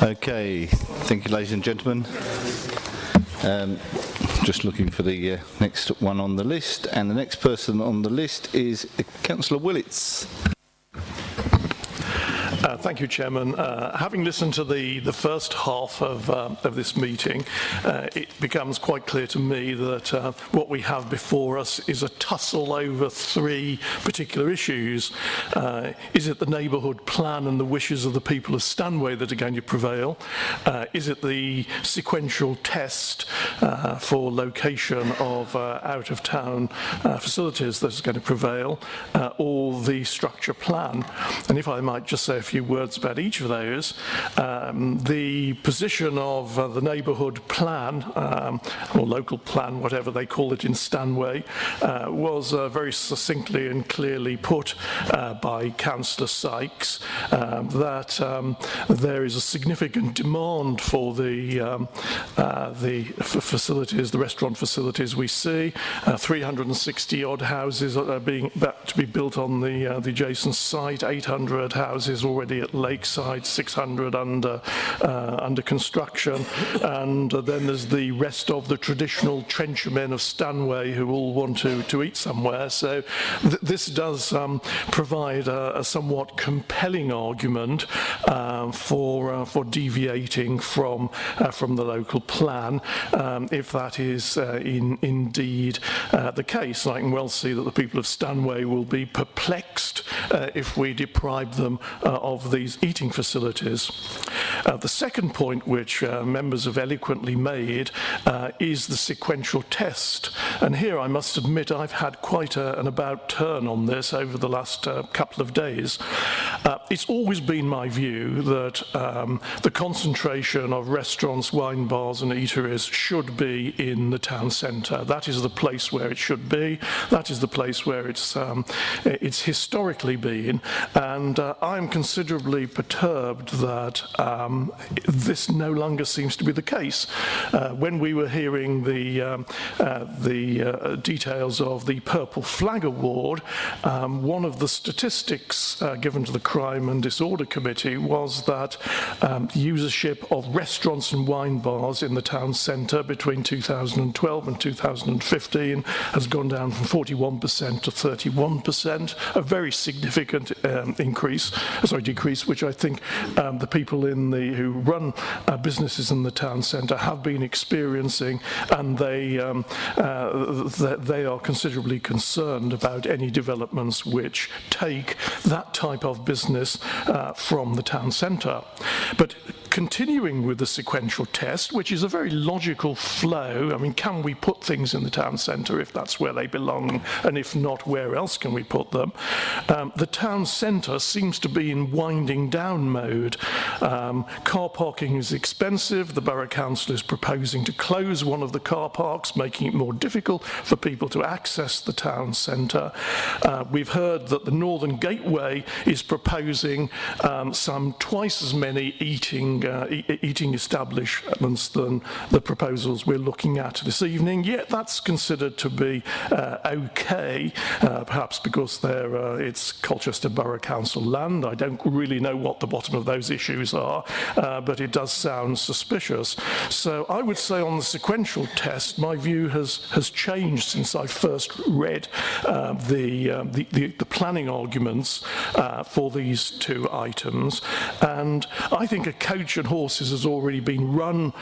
Okay, thank you, ladies and gentlemen. Just looking for the next one on the list, and the next person on the list is Councillor Willits. Thank you, Chairman. Having listened to the first half of this meeting, it becomes quite clear to me that what we have before us is a tussle over three particular issues. Is it the neighbourhood plan and the wishes of the people of Stanway that are going to prevail? Is it the sequential test for location of out-of-town facilities that is going to prevail, or the structure plan? And if I might just say a few words about each of those. The position of the neighbourhood plan, or local plan, whatever they call it in Stanway, was very succinctly and clearly put by Councillor Sykes, that there is a significant demand for the facilities, the restaurant facilities we see. 360 odd houses are being about to be built on the adjacent site, 800 houses already at Lakeside, 600 under construction, and then there's the rest of the traditional trenchermen of Stanway who all want to eat somewhere. So this does provide a somewhat compelling argument for deviating from the local plan, if that is indeed the case. And I can well see that the people of Stanway will be perplexed if we deprive them of these eating facilities. The second point, which members have eloquently made, is the sequential test. And here I must admit I've had quite an about turn on this over the last couple of days. It's always been my view that the concentration of restaurants, wine bars and eateries should be in the town centre. That is the place where it should be. That is the place where it's historically been. And I'm considerably perturbed that this no longer seems to be the case. When we were hearing the details of the Purple Flag Award, one of the statistics given to the Crime and Disorder Committee was that usership of restaurants and wine bars in the town centre between 2012 and 2015 has gone down from 41% to 31%, a very significant decrease, which I think the people who run businesses in the town centre have been experiencing, and they are considerably concerned about any developments which take that type of business from the town centre. But continuing with the sequential test, which is a very logical flow, I mean, can we put things in the town centre if that's where they belong, and if not, where else can we put them? The town centre seems to be in winding down mode. Car parking is expensive. The Borough Council is proposing to close one of the car parks, making it more difficult for people to access the town centre. We've heard that the Northern Gateway is proposing some twice as many eating establishments than the proposals we're looking at this evening, yet that's considered to be okay, perhaps because it's Colchester Borough Council land. I don't really know what the bottom of those issues are, but it does sound suspicious. So I would say on the sequential test, my view has changed since I first read the planning arguments for these two items, and I think a coach and horses has already been run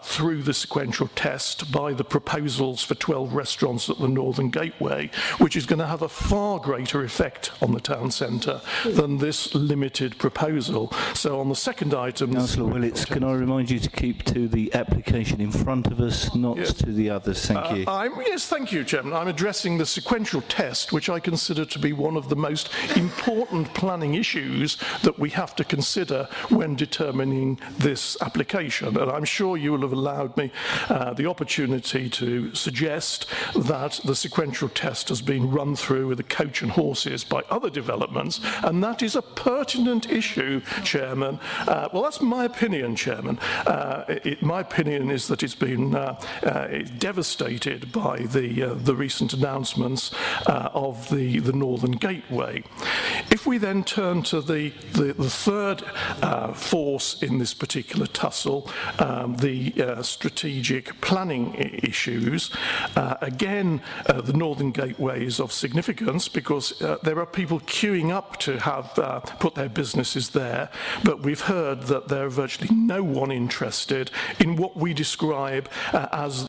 through the sequential test by the proposals for 12 restaurants at the Northern Gateway, which is going to have a far greater effect on the town centre than this limited proposal. So on the second item... Councillor Willits, can I remind you to keep to the application in front of us, not to the others? Thank you. Yes, thank you, Chairman. I'm addressing the sequential test, which I consider to be one of the most important planning issues that we have to consider when determining this application. And I'm sure you will have allowed me the opportunity to suggest that the sequential test has been run through with a coach and horses by other developments, and that is a pertinent issue, Chairman. Well, that's my opinion, Chairman. My opinion is that it's been devastated by the recent announcements of the Northern Gateway. If we then turn to the third force in in this particular tussle, the strategic planning issues. Again, the Northern Gateway is of significance because there are people queuing up to have put their businesses there, but we've heard that there are virtually no one interested in what we describe as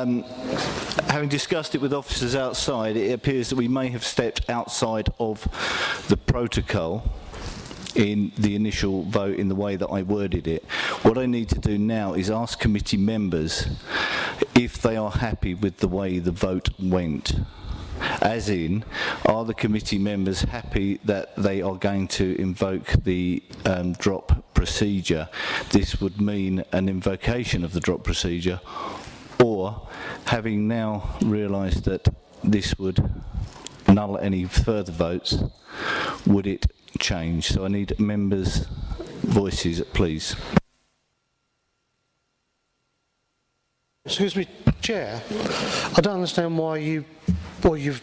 Having discussed it with officers outside, it appears that we may have stepped outside of the protocol in the initial vote in the way that I worded it. What I need to do now is ask committee members if they are happy with the way the vote went. As in, are the committee members happy that they are going to invoke the drop procedure? This would mean an invocation of the drop procedure, or having now realised that this would null any further votes, would it change? So I need members' voices, please. Excuse me, Chair. I don't understand why you're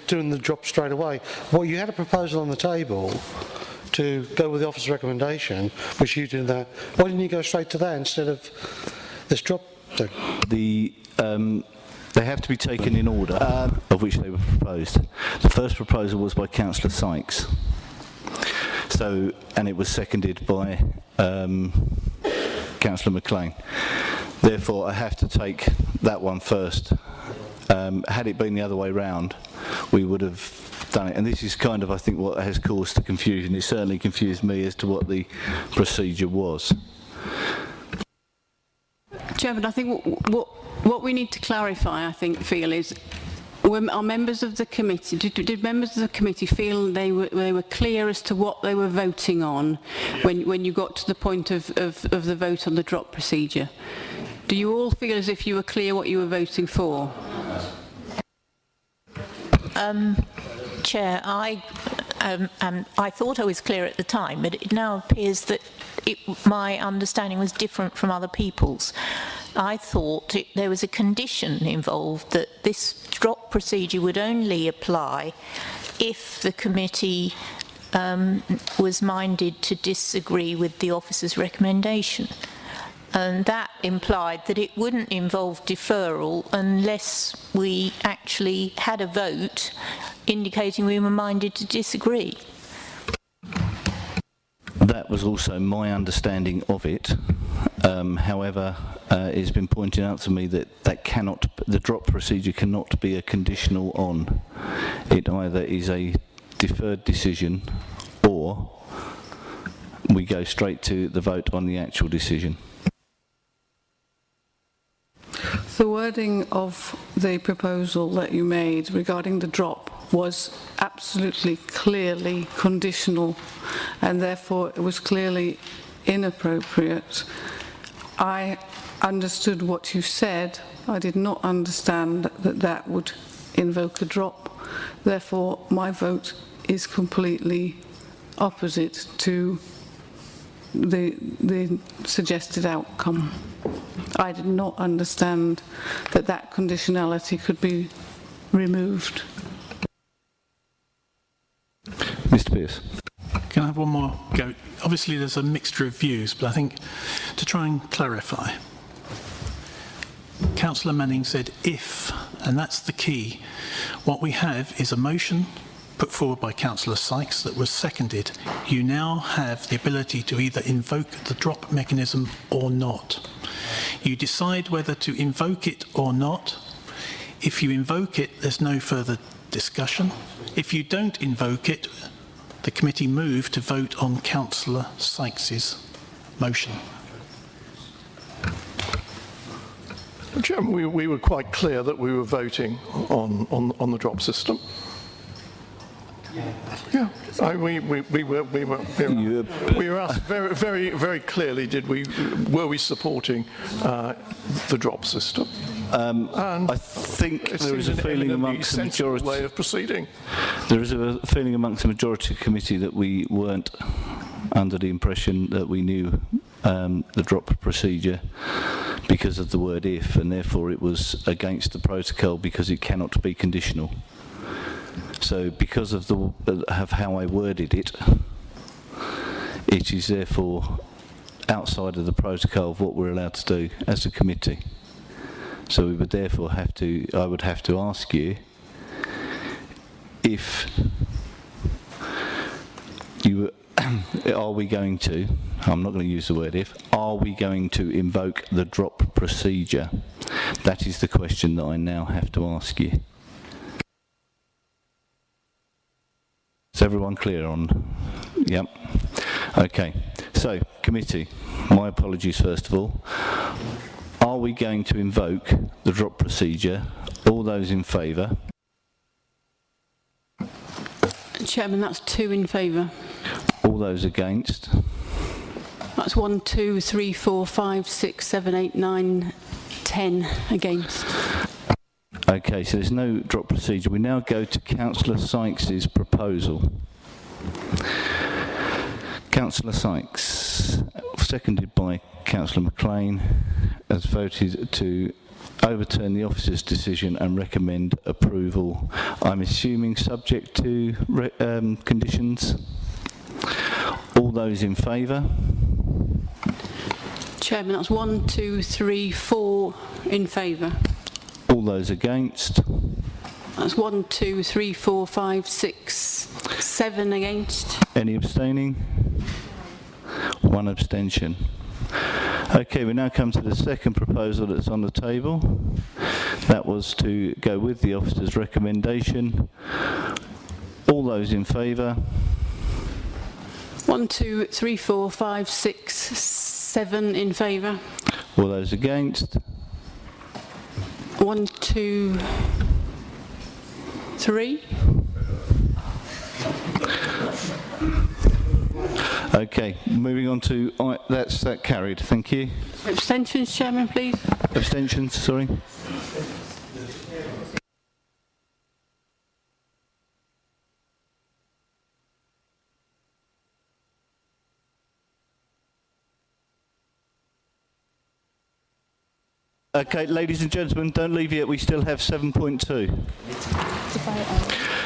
doing the drop straight away. Well, you had a proposal on the table to go with the officer's recommendation, which you did that. Why didn't you go straight to that instead of this drop thing? They have to be taken in order of which they were proposed. The first proposal was by Councillor Sykes. So, and it was seconded by Councillor McLean. Therefore, I have to take that one first. Had it been the other way round, we would have done it. And this is kind of, I think, what has caused the confusion. It certainly confused me as to what the procedure was. Chairman, I think what we need to clarify, I feel is, are members of the committee, did members of the committee feel they were clear as to what they were voting on when you got to the point of the vote on the drop procedure? Do you all feel as if you were clear what you were voting for? Chair, I thought I was clear at the time, but it now appears that my understanding was different from other people's. I thought there was a condition involved that this drop procedure would only apply if the committee was minded to disagree with the officer's recommendation. And that implied that it wouldn't involve deferral unless we actually had a vote indicating we were minded to disagree. That was also my understanding of it. However, it's been pointed out to me that the drop procedure cannot be a conditional on. It either is a deferred decision or we go straight to the vote on the actual decision. The wording of the proposal that you made regarding the drop was absolutely clearly conditional, and therefore it was clearly inappropriate. I understood what you said. I did not understand that that would invoke a drop. Therefore, my vote is completely opposite to the suggested outcome. I did not understand that that conditionality could be removed. Mr. Pearce. Can I have one more go? Obviously there's a mixture of views, but I think to try and clarify, Councillor Manning said if, and that's the key. What we have is a motion put forward by Councillor Sykes that was seconded. You now have the ability to either invoke the drop mechanism or not. You decide whether to invoke it or not. If you invoke it, there's no further discussion. If you don't invoke it, the committee move to vote on Councillor Sykes's motion. Chairman, we were quite clear that we were voting on the drop system. Yeah, we were asked very clearly, were we supporting the drop system? I think there is a feeling amongst the majority way of proceeding. There is a feeling amongst the majority of the committee that we weren't under the impression that we knew the drop procedure because of the word if, and therefore it was against the protocol because it cannot be conditional. So because of how I worded it, it is therefore outside of the protocol of what we're allowed to do as a committee. So we would therefore I would have to ask you if you are we going to, I'm not going to use the word if, are we going to invoke the drop procedure? That is the question that I now have to ask you. Is everyone clear on? Yep. Okay. So, committee, my apologies first of all. Are we going to invoke the drop procedure? All those in favour? Chairman, that's 2 in favour. All those against? That's 1, 2, 3, 4, 5, 6, 7, 8, 9, 10 against. Okay, so there's no drop procedure. We now go to Councillor Sykes's proposal. Councillor Sykes, seconded by Councillor McLean, has voted to overturn the officer's decision and recommend approval. I'm assuming subject to conditions. All those in favour? Chairman, that's 1, 2, 3, 4 in favour. All those against? That's 1, 2, 3, 4, 5, 6, 7 against. Any abstaining? 1 abstention. Okay, we now come to the second proposal that's on the table. That was to go with the officer's recommendation. All those in favour? 1, 2, 3, 4, 5, 6, 7 in favour. All those against? 1, 2, 3. Okay, moving on to, that's that carried, thank you. Abstentions, Chairman, please. Abstentions, sorry. Okay, ladies and gentlemen, don't leave yet, we still have 7.2.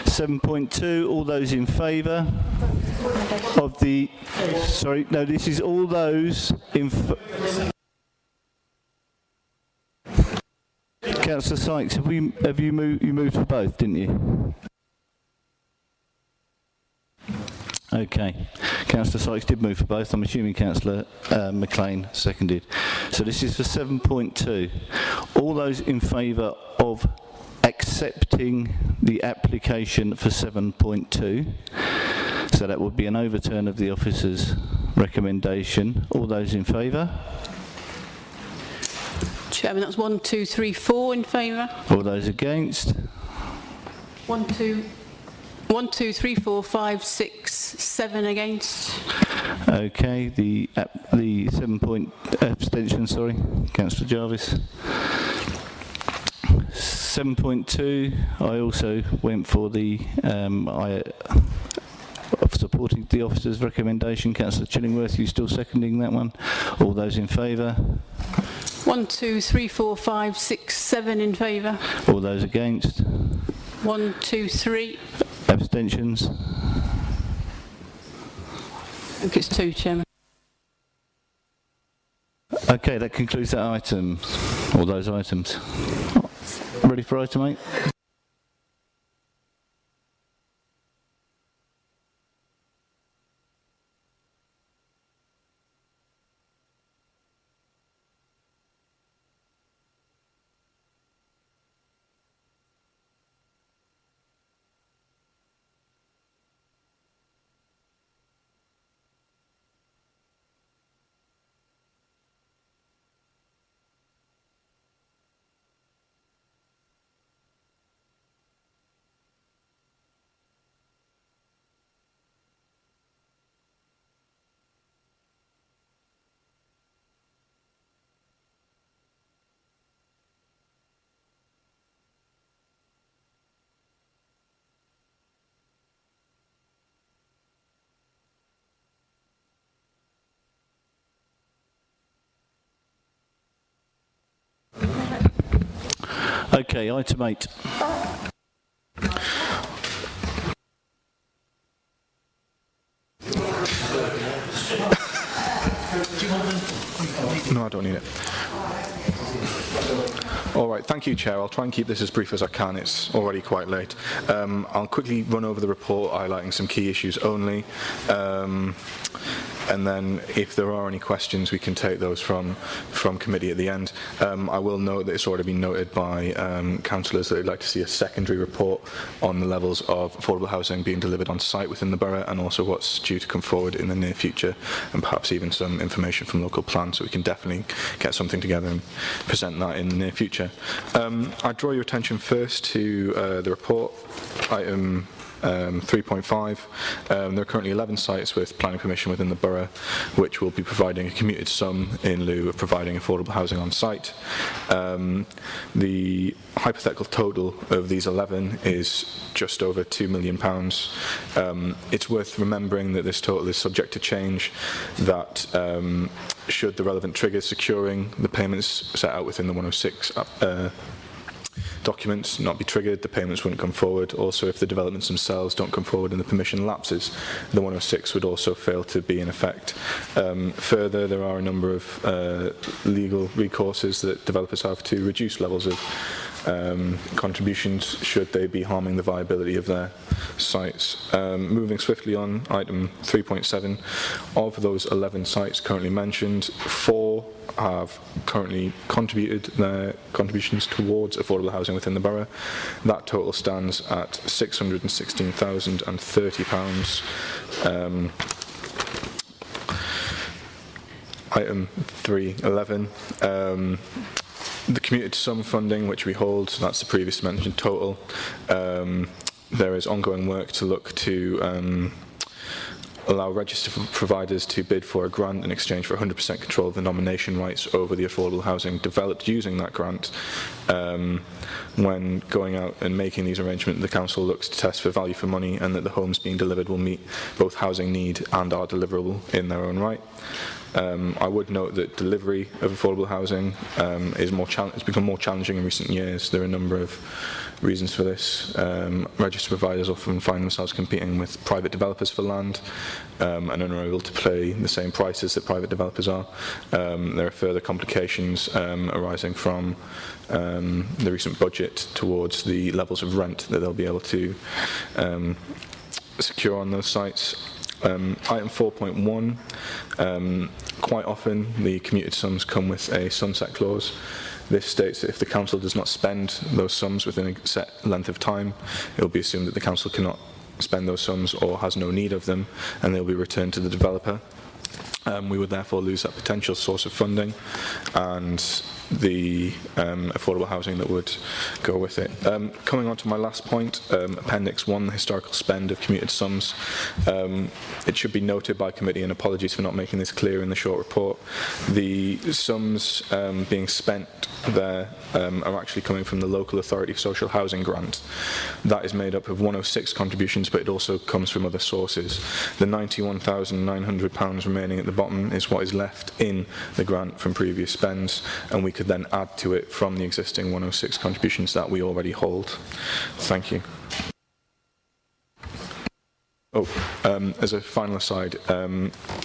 7.2, all those in favour of the, sorry, no, this is all those in, Councillor Sykes, have you moved for both, didn't you? Okay, Councillor Sykes did move for both. I'm assuming Councillor McLean seconded. So this is for 7.2. All those in favour of accepting the application for 7.2, so that would be an overturn of the officer's recommendation. All those in favour? Chairman, that's 1, 2, 3, 4 in favour. All those against? 1, 2, 3, 4, 5, 6, 7 against. Okay, the 7 point abstention, sorry, Councillor Jarvis. 7.2, I also went for the of supporting the officer's recommendation. Councillor Chillingworth, you still seconding that one? All those in favour? 1, 2, 3, 4, 5, 6, 7 in favour. All those against? 1, 2, 3. Abstentions? I think it's 2, Chairman. Okay, that concludes that item, all those items. Ready for item 8? Okay, item 8. No, I don't need it. All right, thank you, Chair. I'll try and keep this as brief as I can. It's already quite late. I'll quickly run over the report, highlighting some key issues only. And then if there are any questions, we can take those from committee at the end. I will note that it's already been noted by councillors that they'd like to see a secondary report on the levels of affordable housing being delivered on site within the borough, and also what's due to come forward in the near future, and perhaps even some information from local plans, so we can definitely get something together and present that in the near future. I draw your attention first to the report, item 3.5. There are currently 11 sites with planning permission within the borough, which will be providing a commuted sum in lieu of providing affordable housing on site. The hypothetical total of these 11 is just over £2 million. It's worth remembering that this total is subject to change, that should the relevant triggers securing the payments set out within the 106 documents not be triggered, the payments wouldn't come forward. Also, if the developments themselves don't come forward and the permission lapses, the 106 would also fail to be in effect. Further, there are a number of legal recourses that developers have to reduce levels of contributions should they be harming the viability of their sites. Moving swiftly on, item 3.7, of those 11 sites currently mentioned, 4 have currently contributed their contributions towards affordable housing within the borough. That total stands at £616,030. Item 3.11. The commuted sum funding, which we hold, that's the previous mentioned total. There is ongoing work to look to allow registered providers to bid for a grant in exchange for 100% control of the nomination rights over the affordable housing developed using that grant. When going out and making these arrangements, the council looks to test for value for money and that the homes being delivered will meet both housing need and are deliverable in their own right. I would note that delivery of affordable housing has become more challenging in recent years. There are a number of reasons for this. Registered providers often find themselves competing with private developers for land and are unable to pay the same prices that private developers are. There are further complications arising from the recent budget towards the levels of rent that they'll be able to secure on those sites. Item 4.1, quite often the commuted sums come with a sunset clause. This states that if the council does not spend those sums within a set length of time, it will be assumed that the council cannot spend those sums or has no need of them, and they will be returned to the developer. We would therefore lose that potential source of funding and the affordable housing that would go with it. Coming on to my last point, Appendix 1, the historical spend of commuted sums. It should be noted by committee, and apologies for not making this clear in the short report, the sums being spent there are actually coming from the local authority social housing grant. That is made up of 106 contributions, but it also comes from other sources. The £91,900 remaining at the bottom is what is left in the grant from previous spends, and we could then add to it from the existing 106 contributions that we already hold. Thank you. As a final aside,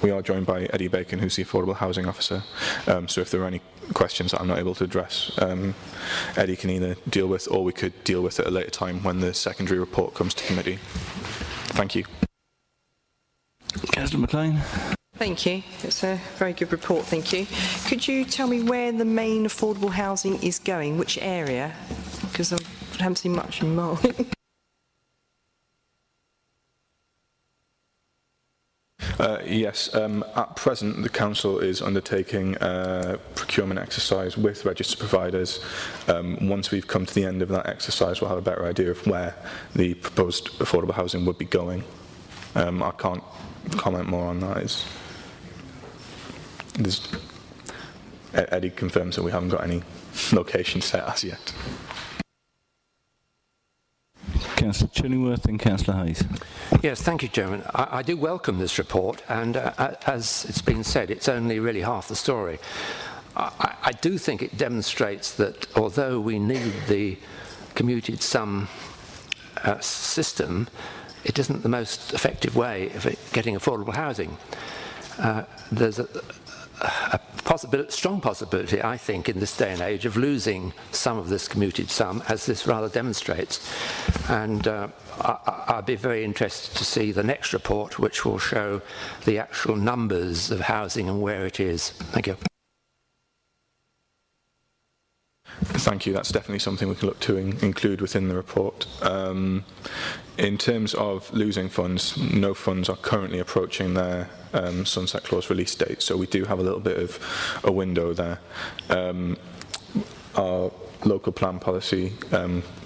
we are joined by Eddie Bacon, who's the Affordable Housing Officer. So if there are any questions that I'm not able to address, Eddie can either deal with, or we could deal with at a later time when the secondary report comes to committee. Thank you. Councillor McLean. Thank you. It's a very good report, thank you. Could you tell me where the main affordable housing is going, which area? Because I haven't seen much in mine. Yes, at present the council is undertaking a procurement exercise with registered providers. Once we've come to the end of that exercise, we'll have a better idea of where the proposed affordable housing would be going. I can't comment more on that. Eddie confirms that we haven't got any location set as yet. Councillor Chillingworth and Councillor Hayes. Yes, thank you, Chairman. I do welcome this report, and as it's been said, it's only really half the story. I do think it demonstrates that although we need the commuted sum system, it isn't the most effective way of getting affordable housing. There's a strong possibility, I think, in this day and age of losing some of this commuted sum, as this rather demonstrates. And I'd be very interested to see the next report, which will show the actual numbers of housing and where it is. Thank you. Thank you. That's definitely something we can look to include within the report. In terms of losing funds, no funds are currently approaching their sunset clause release date, so we do have a little bit of a window there. Our local plan policy,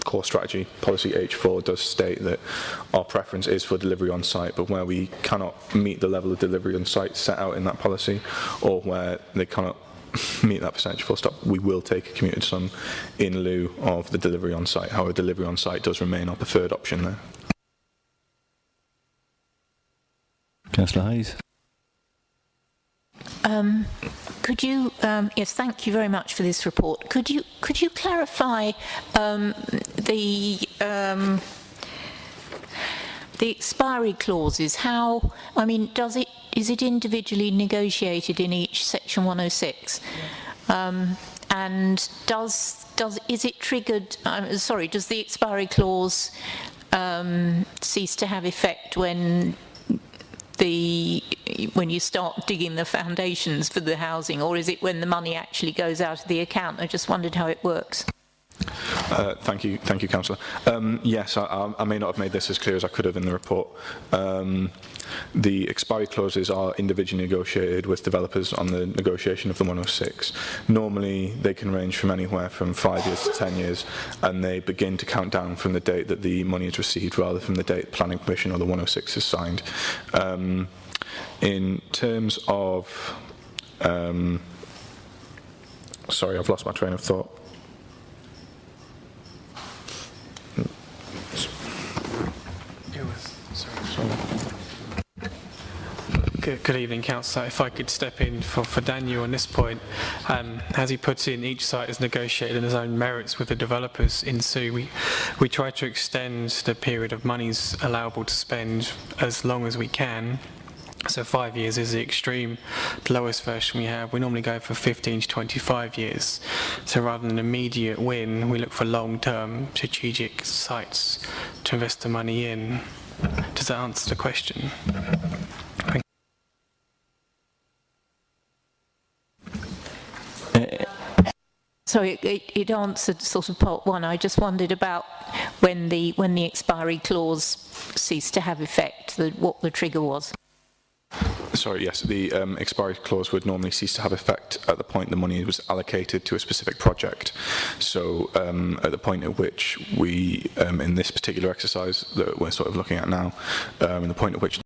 core strategy, policy H4, does state that our preference is for delivery on site, but where we cannot meet the level of delivery on site set out in that policy, or where they cannot meet that percentage full stop, we will take a commuted sum in lieu of the delivery on site. However, delivery on site does remain our preferred option there. Councillor Hayes. Could you, yes, thank you very much for this report. Could you clarify the expiry clauses? How, I mean, is it individually negotiated in each section 106? And is it triggered, does the expiry clause cease to have effect when you start digging the foundations for the housing, or is it when the money actually goes out of the account? I just wondered how it works. Thank you, Councillor. Yes, I may not have made this as clear as I could have in the report. The expiry clauses are individually negotiated with developers on the negotiation of the 106. Normally, they can range from anywhere from 5 years to 10 years, and they begin to count down from the date that the money is received, rather from the date planning permission or the 106 is signed. In terms of, sorry, I've lost my train of thought. Good evening, Councillor. If I could step in for Daniel on this point. As he puts in, each site is negotiated on its own merits with the developers in Sue. We try to extend the period of monies allowable to spend as long as we can. So 5 years is the extreme, the lowest version we have. We normally go for 15 to 25 years. So rather than an immediate win, we look for long-term strategic sites to invest the money in. Does that answer the question? Sorry, it answered sort of part one. I just wondered about when the expiry clause ceased to have effect, what the trigger was. Sorry, yes, the expiry clause would normally cease to have effect at the point the money was allocated to a specific project. So at the point at which we, in this particular exercise that we're sort of looking at now, the point at which